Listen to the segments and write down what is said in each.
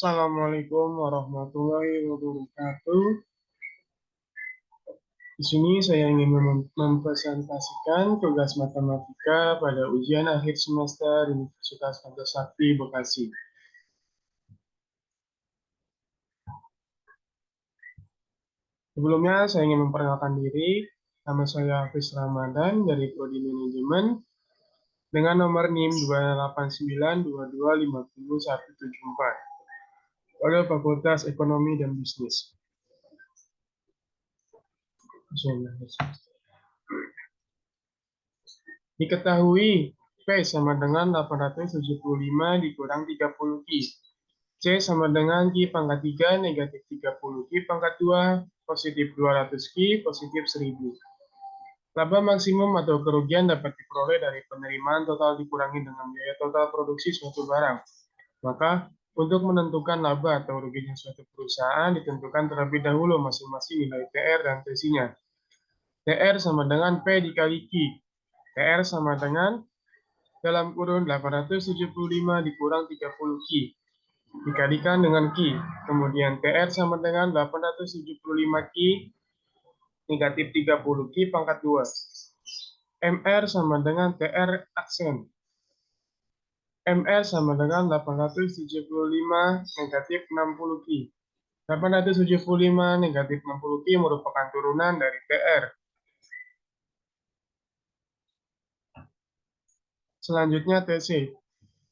Assalamualaikum warahmatullahi wabarakatuh. Di sini saya ingin mempresentasikan tugas matematika pada ujian akhir semester Universitas Antasakti Bekasi. Sebelumnya saya ingin memperkenalkan diri. Nama saya Hafiz Ramadan dari Prodi Manajemen dengan nomor NIM 28922505174 pada Fakultas Ekonomi dan Bisnis. Diketahui P sama dengan 875 dikurang 30 Q. C sama dengan Q pangkat 3 negatif 30 Q pangkat 2 positif 200 Q positif 1000. Laba maksimum atau kerugian dapat diperoleh dari penerimaan total dikurangi dengan biaya total produksi suatu barang. Maka untuk menentukan laba atau ruginya suatu perusahaan ditentukan terlebih dahulu masing-masing nilai TR dan TC-nya. TR sama dengan P dikali Q. TR sama dengan dalam kurun 875 dikurang 30 Q dikalikan dengan Q. Kemudian TR sama dengan 875 Q negatif 30 Q pangkat 2. MR sama dengan TR aksen. MR sama dengan 875 negatif 60 Q. 875 negatif 60 Q merupakan turunan dari TR. Selanjutnya TC.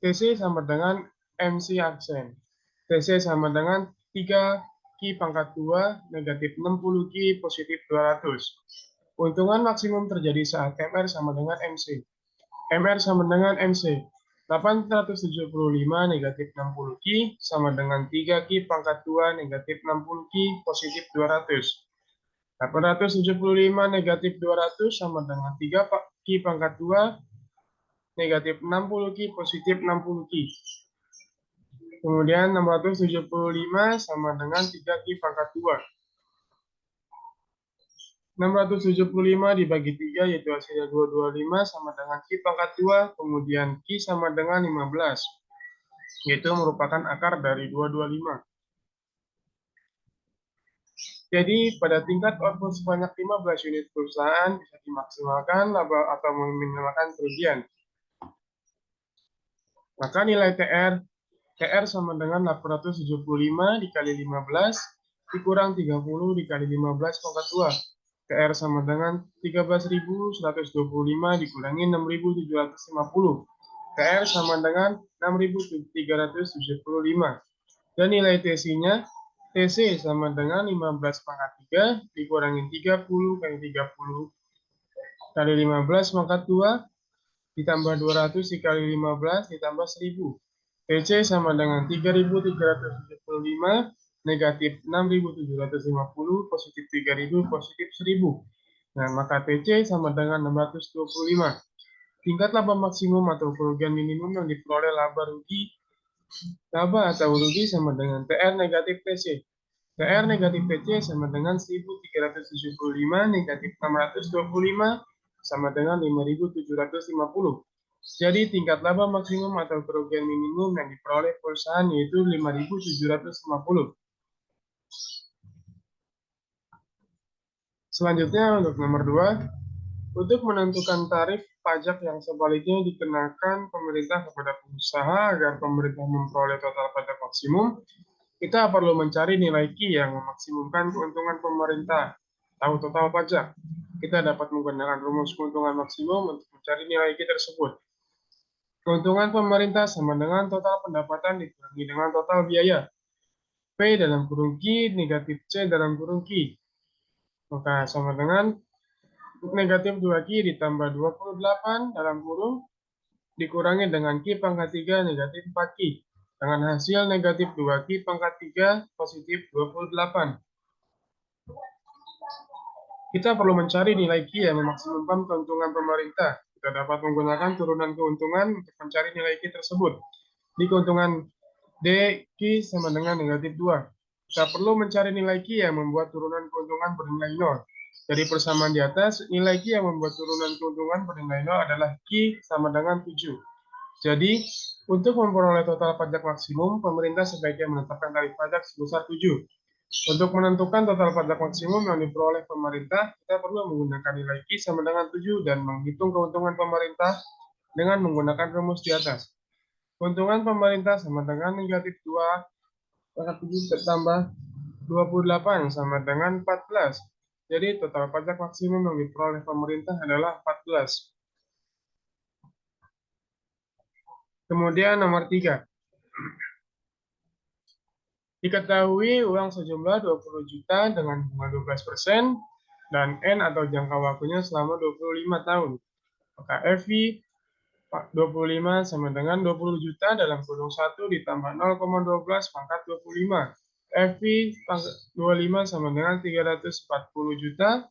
TC sama dengan MC aksen. TC sama dengan 3 Q pangkat 2 negatif 60 Q positif 200. Keuntungan maksimum terjadi saat MR sama dengan MC. MR sama dengan MC. 875 negatif 60 Q sama dengan 3 Q pangkat 2 negatif 60 Q positif 200. 875 negatif 200 sama dengan 3 Q pangkat 2 negatif 60 Q positif 60 Q. Kemudian 675 sama dengan 3 Q pangkat 2. 675 dibagi 3 yaitu hasilnya 225 sama dengan Q pangkat 2. Kemudian Q sama dengan 15. Yaitu merupakan akar dari 225. Jadi pada tingkat output sebanyak 15 unit perusahaan bisa dimaksimalkan laba atau meminimalkan kerugian. Maka nilai TR sama dengan 875 dikali 15 dikurang 30 dikali 15 pangkat 2. TR sama dengan 13.125 dikurangi 6.750. TR sama dengan 6.375. Dan nilai TC-nya, TC sama dengan 15 pangkat 3 dikurangi 30 kali 30 kali 15 pangkat 2 ditambah 200 dikali 15 ditambah 1000. TC sama dengan 3.375 negatif 6.750 positif 3.000 positif 1000. Nah, maka TC sama dengan 625. Tingkat laba maksimum atau kerugian minimum yang diperoleh laba atau rugi sama dengan TR negatif TC. TR negatif TC sama dengan 1.375 negatif 625 sama dengan 5.750. Jadi tingkat laba maksimum atau kerugian minimum yang diperoleh perusahaan yaitu 5.750. Selanjutnya untuk nomor 2, untuk menentukan tarif pajak yang sebaliknya dikenakan pemerintah kepada pengusaha agar pemerintah memperoleh total pajak maksimum, kita perlu mencari nilai Q yang memaksimumkan keuntungan pemerintah. Tahu total pajak. Kita dapat menggunakan rumus keuntungan maksimum untuk mencari nilai Q tersebut. Keuntungan pemerintah sama dengan total pendapatan dikurangi dengan total biaya. P dalam kurung Q negatif C dalam kurung Q. Maka sama dengan negatif 2Q ditambah 28 dalam kurung dikurangi dengan Q pangkat 3 negatif 4Q. Dengan hasil negatif 2Q pangkat 3 positif 28. Kita perlu mencari nilai Q yang memaksimumkan keuntungan pemerintah. Kita dapat menggunakan turunan keuntungan untuk mencari nilai Q tersebut. Di keuntungan DQ sama dengan negatif 2. Kita perlu mencari nilai Q yang membuat turunan keuntungan bernilai 0. Dari persamaan di atas, nilai Q yang membuat turunan keuntungan bernilai 0 adalah Q sama dengan 7. Jadi, untuk memperoleh total pajak maksimum, pemerintah sebaiknya menetapkan tarif pajak sebesar 7. Untuk menentukan total pajak maksimum yang diperoleh pemerintah, kita perlu menggunakan nilai Q sama dengan 7 dan menghitung keuntungan pemerintah dengan menggunakan rumus di atas. Keuntungan pemerintah sama dengan negatif 2 pangkat 7 ditambah 28 sama dengan 14. Jadi total pajak maksimum yang diperoleh pemerintah adalah 14. Kemudian nomor 3. Diketahui uang sejumlah 20 juta dengan bunga 12% dan N atau jangka waktunya selama 25 tahun. Maka FI 25 sama dengan 20 juta dalam kurung 1 ditambah 0,12 pangkat 25. FI 25 sama dengan 340 juta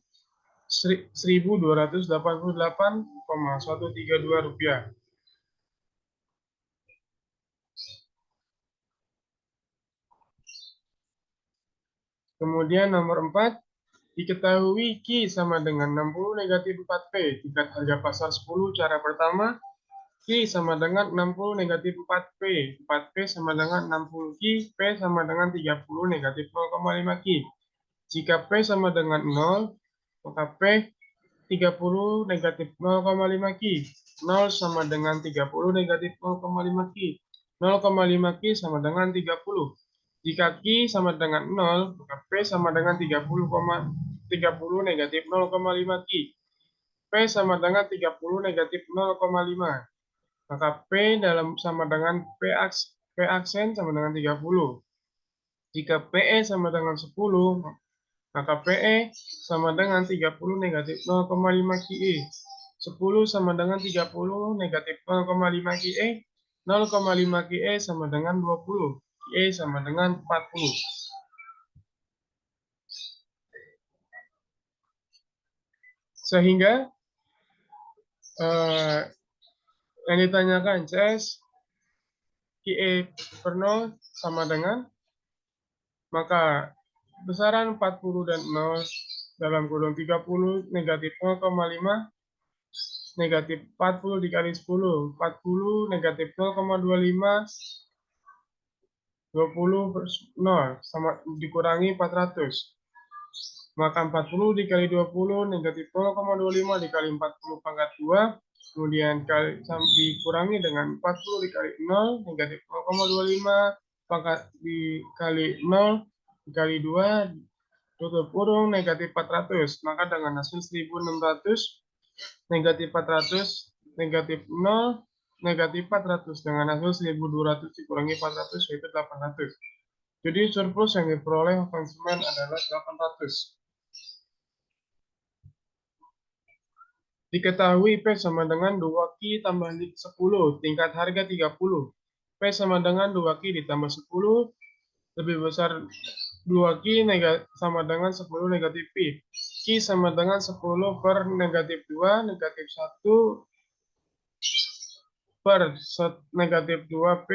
1.288,132 rupiah. Kemudian nomor 4, diketahui Q sama dengan 60 negatif 4P, tingkat harga pasar 10 cara pertama, Q sama dengan 60 negatif 4P, 4P sama dengan 60 Q, P sama dengan 30 negatif 0,5 Q. Jika P sama dengan 0, maka P 30 negatif 0,5 Q. 0 sama dengan 30 negatif 0,5 Q. 0,5 Q sama dengan 30. Jika Q sama dengan 0, maka P sama dengan 30 negatif 0,5 Q. P sama dengan 30 negatif 0,5. Maka P sama dengan P aksen sama dengan 30. Jika PE sama dengan 10, maka PE sama dengan 30 negatif 0,5 QE. 10 sama dengan 30 negatif 0,5 QE. 0,5 QE sama dengan 20. QE sama dengan 40. Sehingga yang ditanyakan CS QE per 0 sama dengan, maka besaran 40 dan 0 dalam kurung 30 negatif 0,5 negatif 40 dikali 10. 40 negatif 0,25 20 per 0 sama dikurangi 400. Maka 40 dikali 20 negatif 0,25 dikali 40 pangkat 2. Kemudian dikurangi dengan 40 dikali 0 negatif 0,25 pangkat dikali 0 dikali 2 tutup kurung negatif 400. Maka dengan hasil 1600 negatif 400 negatif 0 negatif 400 dengan hasil 1200 dikurangi 400 yaitu 800. Jadi surplus yang diperoleh konsumen adalah 800. Diketahui P sama dengan 2Q tambah 10, tingkat harga 30. P sama dengan 2Q ditambah 10, lebih besar 2Q sama dengan 10 negatif P. Q sama dengan 10 per negatif 2, negatif 1 per negatif 2P.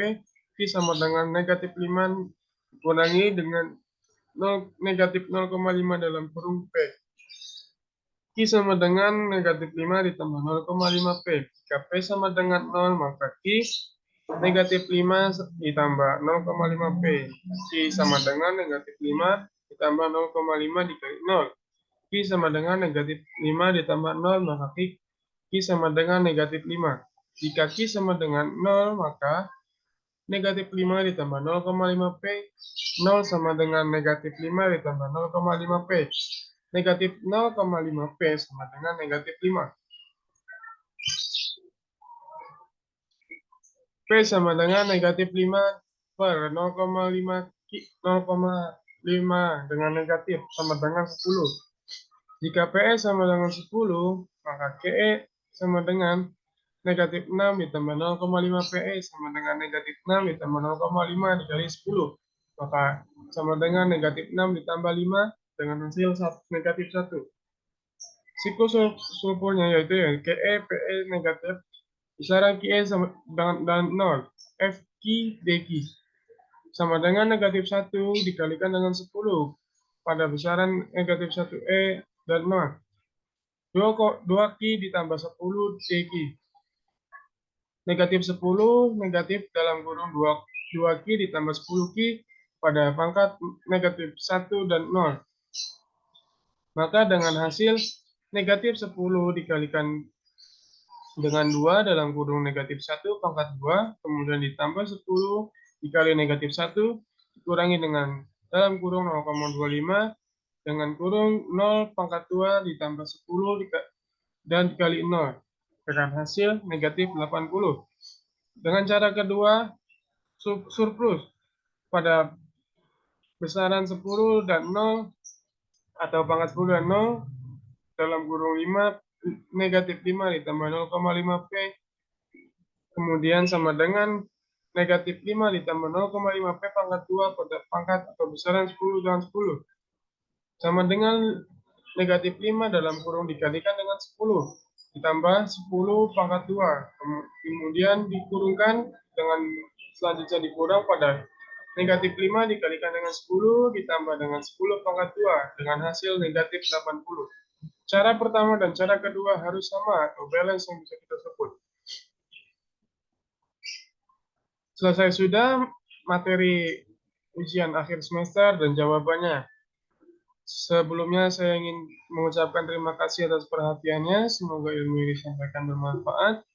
Q sama dengan negatif 5 kurangi dengan negatif 0,5 dalam kurung P. Q sama dengan negatif 5 ditambah 0,5 P. Jika P sama dengan 0, maka Q negatif 5 ditambah 0,5 P. Q sama dengan negatif 5 ditambah 0,5 dikali 0. Q sama dengan negatif 5 ditambah 0, maka Q sama dengan negatif 5. Jika Q sama dengan 0, maka negatif 5 ditambah 0,5 P. 0 sama dengan negatif 5 ditambah 0,5 P. Negatif 0,5 P sama dengan negatif 5. P sama dengan negatif 5 per 0,5 dengan negatif sama dengan 10. Jika PE sama dengan 10, maka QE sama dengan negatif 6 ditambah 0,5 PE sama dengan negatif 6 ditambah 0,5 dikali 10. Maka sama dengan negatif 6 ditambah 5 dengan hasil negatif 1. Siklus sulfurnya yaitu KE, PE negatif, besaran QE sama dengan 0, FQ, DQ sama dengan negatif 1 dikalikan dengan 10 pada besaran negatif 1E dan 0. 2Q ditambah 10 DQ. Negatif 10, negatif dalam kurung 2Q ditambah 10Q pada pangkat negatif 1 dan 0. Maka dengan hasil negatif 10 dikalikan dengan 2 dalam kurung negatif 1 pangkat 2, kemudian ditambah 10 dikali negatif 1, dikurangi dengan dalam kurung 0,25, dengan kurung 0 pangkat 2 ditambah 10 dan dikali 0, dengan hasil negatif 80. Dengan cara kedua, surplus pada besaran 10 dan 0, atau pangkat 10 dan 0, dalam kurung 5, negatif 5 ditambah 0,5P, kemudian sama dengan negatif 5 ditambah 0,5P pangkat 2 pada pangkat atau besaran 10 dan 10. Sama dengan negatif 5 dalam kurung dikalikan dengan 10. Ditambah 10 pangkat 2. Kemudian dikurungkan dengan selanjutnya dikurang pada negatif 5 dikalikan dengan 10 ditambah dengan 10 pangkat 2 dengan hasil negatif 80. Cara pertama dan cara kedua harus sama atau balance yang bisa kita sebut. Selesai sudah materi ujian akhir semester dan jawabannya. Sebelumnya saya ingin mengucapkan terima kasih atas perhatiannya. Semoga ilmu yang disampaikan bermanfaat.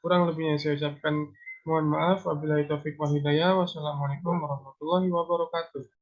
Kurang lebihnya saya ucapkan mohon maaf. Wabillahi taufiq wal hidayah. Wassalamualaikum warahmatullahi wabarakatuh.